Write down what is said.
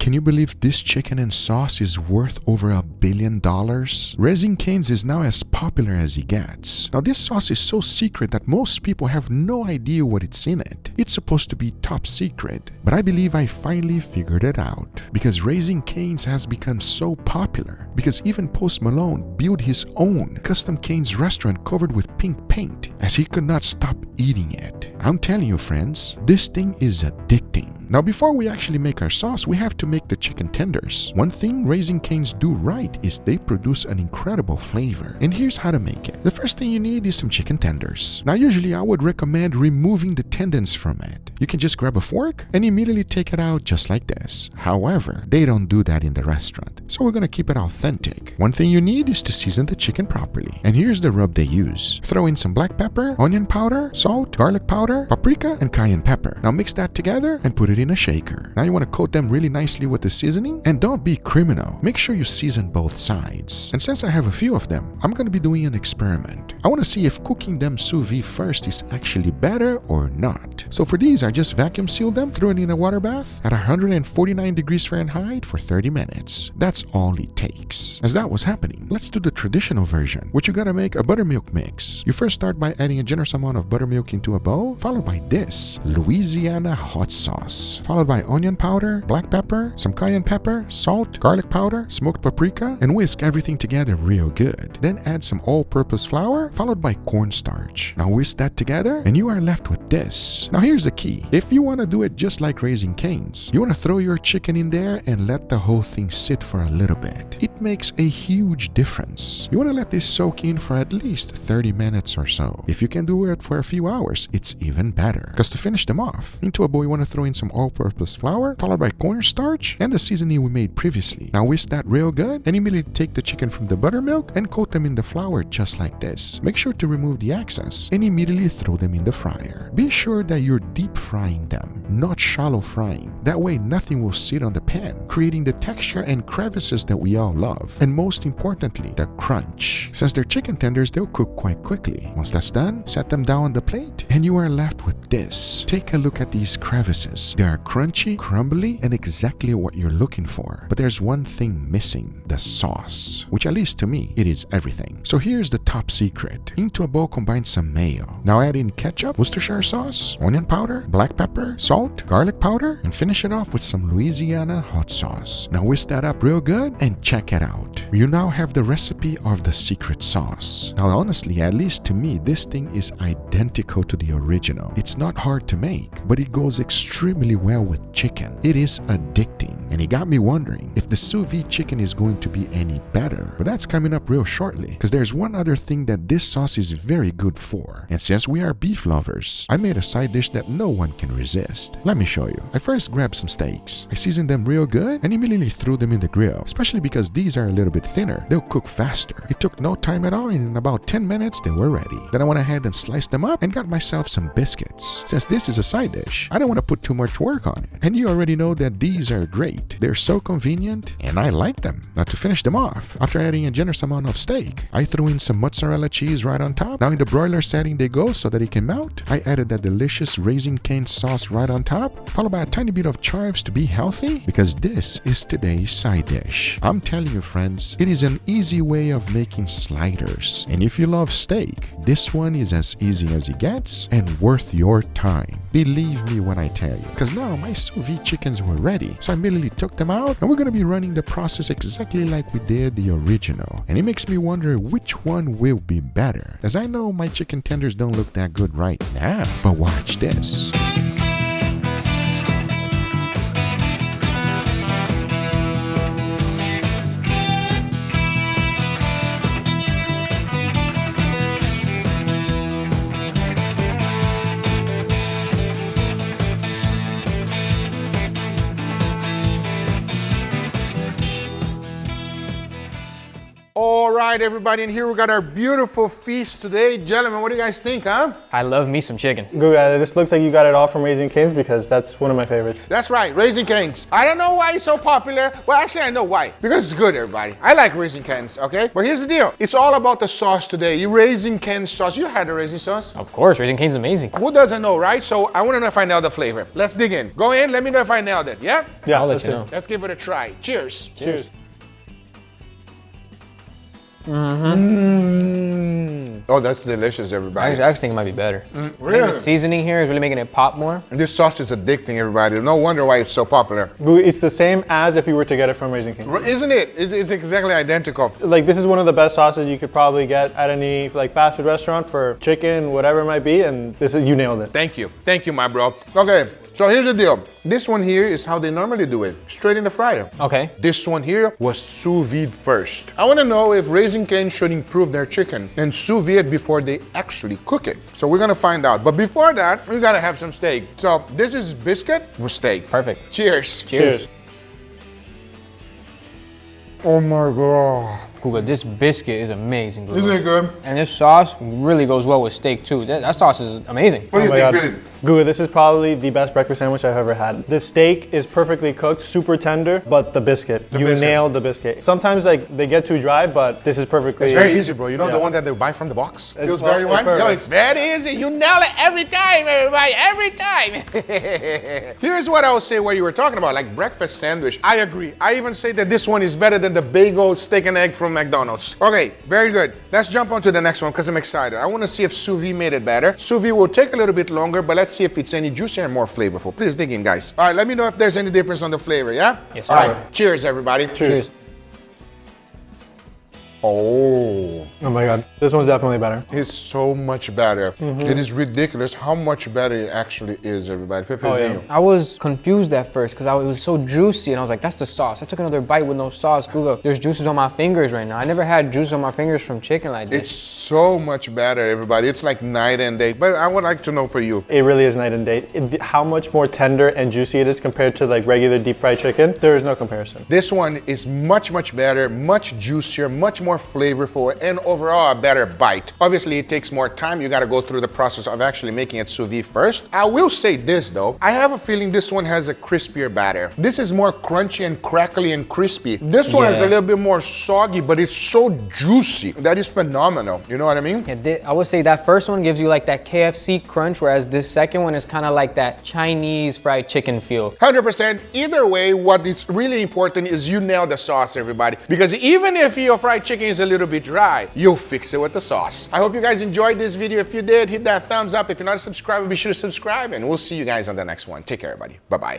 Can you believe this chicken and sauce is worth over $1 billion? Raising Cane's is now as popular as it gets. Now this sauce is so secret that most people have no idea what it's in it. It's supposed to be top secret, but I believe I finally figured it out. Because Raising Cane's has become so popular, because even Post Malone built his own custom Cane's restaurant covered with pink paint, as he could not stop eating it. I'm telling you friends, this thing is addicting. Now before we actually make our sauce, we have to make the chicken tenders. One thing Raising Cane's do right is they produce an incredible flavor. And here's how to make it. The first thing you need is some chicken tenders. Now usually I would recommend removing the tendons from it. You can just grab a fork and immediately take it out just like this. However, they don't do that in the restaurant, so we're gonna keep it authentic. One thing you need is to season the chicken properly. And here's the rub they use. Throw in some black pepper, onion powder, salt, garlic powder, paprika, and cayenne pepper. Now mix that together and put it in a shaker. Now you want to coat them really nicely with the seasoning, and don't be criminal. Make sure you season both sides. And since I have a few of them, I'm going to be doing an experiment. I want to see if cooking them sous vide first is actually better or not. So for these, I just vacuum seal them, throw it in a water bath at 149 degrees Fahrenheit for 30 minutes. That's all it takes. As that was happening, let's do the traditional version, which you gotta make a buttermilk mix. You first start by adding a generous amount of buttermilk into a bowl, followed by this Louisiana hot sauce, followed by onion powder, black pepper, some cayenne pepper, salt, garlic powder, smoked paprika, and whisk everything together real good. Then add some all-purpose flour, followed by cornstarch. Now whisk that together, and you are left with this. Now here's the key. If you want to do it just like Raising Cane's, you want to throw your chicken in there and let the whole thing sit for a little bit. It makes a huge difference. You want to let this soak in for at least 30 minutes or so. If you can do it for a few hours, it's even better. Because to finish them off, into a bowl you want to throw in some all-purpose flour, followed by cornstarch and the seasoning we made previously. Now whisk that real good and immediately take the chicken from the buttermilk and coat them in the flour just like this. Make sure to remove the excess and immediately throw them in the fryer. Be sure that you're deep frying them, not shallow frying. That way nothing will sit on the pan, creating the texture and crevices that we all love. And most importantly, the crunch. Since they're chicken tenders, they'll cook quite quickly. Once that's done, set them down on the plate and you are left with this. Take a look at these crevices. They are crunchy, crumbly, and exactly what you're looking for. But there's one thing missing, the sauce, which at least to me, it is everything. So here's the top secret. Into a bowl combine some mayo. Now add in ketchup, Worcestershire sauce, onion powder, black pepper, salt, garlic powder, and finish it off with some Louisiana hot sauce. Now whisk that up real good and check it out. You now have the recipe of the secret sauce. Now honestly, at least to me, this thing is identical to the original. It's not hard to make, but it goes extremely well with chicken. It is addicting, and it got me wondering if the sous vide chicken is going to be any better. But that's coming up real shortly, because there's one other thing that this sauce is very good for. And since we are beef lovers, I made a side dish that no one can resist. Let me show you. I first grabbed some steaks. I seasoned them real good and immediately threw them in the grill, especially because these are a little bit thinner. They'll cook faster. It took no time at all, and in about 10 minutes they were ready. Then I went ahead and sliced them up and got myself some biscuits. Since this is a side dish, I don't want to put too much work on it. And you already know that these are great. They're so convenient and I like them. Now to finish them off, after adding a generous amount of steak, I threw in some mozzarella cheese right on top. Now in the broiler setting they go so that it can melt. I added that delicious Raising Cane's sauce right on top, followed by a tiny bit of chives to be healthy, because this is today's side dish. I'm telling you friends, it is an easy way of making sliders. And if you love steak, this one is as easy as it gets and worth your time. Believe me when I tell you. Because now my sous vide chickens were ready. So I immediately took them out and we're going to be running the process exactly like we did the original. And it makes me wonder which one will be better. As I know my chicken tenders don't look that good right now. But watch this. All right, everybody, and here we got our beautiful feast today. Gentlemen, what do you guys think, huh? I love me some chicken. Guga, this looks like you got it all from Raising Cane's because that's one of my favorites. That's right, Raising Cane's. I don't know why it's so popular. Well, actually, I know why. Because it's good, everybody. I like Raising Cane's, okay? But here's the deal. It's all about the sauce today. You Raising Cane's sauce. You had the Raising sauce? Of course, Raising Cane's amazing. Who doesn't know, right? So I want to know if I nailed the flavor. Let's dig in. Go in, let me know if I nailed it, yeah? Yeah, I'll let you know. Let's give it a try. Cheers. Cheers. Oh, that's delicious, everybody. I actually think it might be better. Really? The seasoning here is really making it pop more. This sauce is addicting, everybody. No wonder why it's so popular. Guga, it's the same as if you were to get it from Raising Cane's. Isn't it? It's exactly identical. Like, this is one of the best sauces you could probably get at any like fast food restaurant for chicken, whatever it might be, and this is, you nailed it. Thank you. Thank you, my bro. Okay, so here's the deal. This one here is how they normally do it, straight in the fryer. Okay. This one here was sous vide first. I want to know if Raising Cane's should improve their chicken and sous vide before they actually cook it. So we're gonna find out. But before that, we gotta have some steak. So this is biscuit with steak. Perfect. Cheers. Cheers. Oh my God. Guga, this biscuit is amazing, Guga. Isn't it good? And this sauce really goes well with steak too. That sauce is amazing. What do you my think, God. Vide? Guga, this is probably the best breakfast sandwich I've ever had. The steak is perfectly cooked, super tender, but the biscuit, you biscuit. nailed the biscuit. Sometimes like they get too dry, but this is perfectly. It's very easy, bro. You know Yeah. the one that they buy from the box? Feels well, very it's one? Yo, perfect. it's very easy. You nail it every time, everybody. Every time. Here's what I would say what you were talking about, like breakfast sandwich. I agree. I even say that this one is better than the bagel steak and egg from McDonald's. Okay, very good. Let's jump on to the next one because I'm excited. I want to see if sous vide made it better. Sous vide will take a little bit longer, but let's see if it's any juicier and more flavorful. Please dig in, guys. All right, let me know if there's any difference on the flavor, yeah? Yes, All sir. right, cheers, everybody. Cheers. Oh, Oh my God, this one's definitely better. it's so much better. It is ridiculous how much better it actually is, everybody. yeah. I was confused at first because it was so juicy and I was like, that's the sauce. I took another bite with no sauce. Guga, there's juices on my fingers right now. I never had juice on my fingers from chicken like this. It's so much better, everybody. It's like night and day. But I would like to know for you. It really is night and day. How much more tender and juicy it is compared to like regular deep fried chicken, there is no comparison. This one is much, much better, much juicier, much more flavorful, and overall a better bite. Obviously, it takes more time. You got to go through the process of actually making it sous vide first. I will say this though, I have a feeling this one has a crispier batter. This is more crunchy and crackly and crispy. This one is a Yeah. little bit more soggy, but it's so juicy. That is phenomenal. You know what I mean? I would say that first one gives you like that KFC crunch, whereas this second one is kind of like that Chinese fried chicken feel. 100%. Either way, what is really important is you nail the sauce, everybody. Because even if your fried chicken is a little bit dry, you'll fix it with the sauce. I hope you guys enjoyed this video. If you did, hit that thumbs up. If you're not a subscriber, be sure to subscribe, and we'll see you guys on the next one. Take care, everybody. Bye-bye.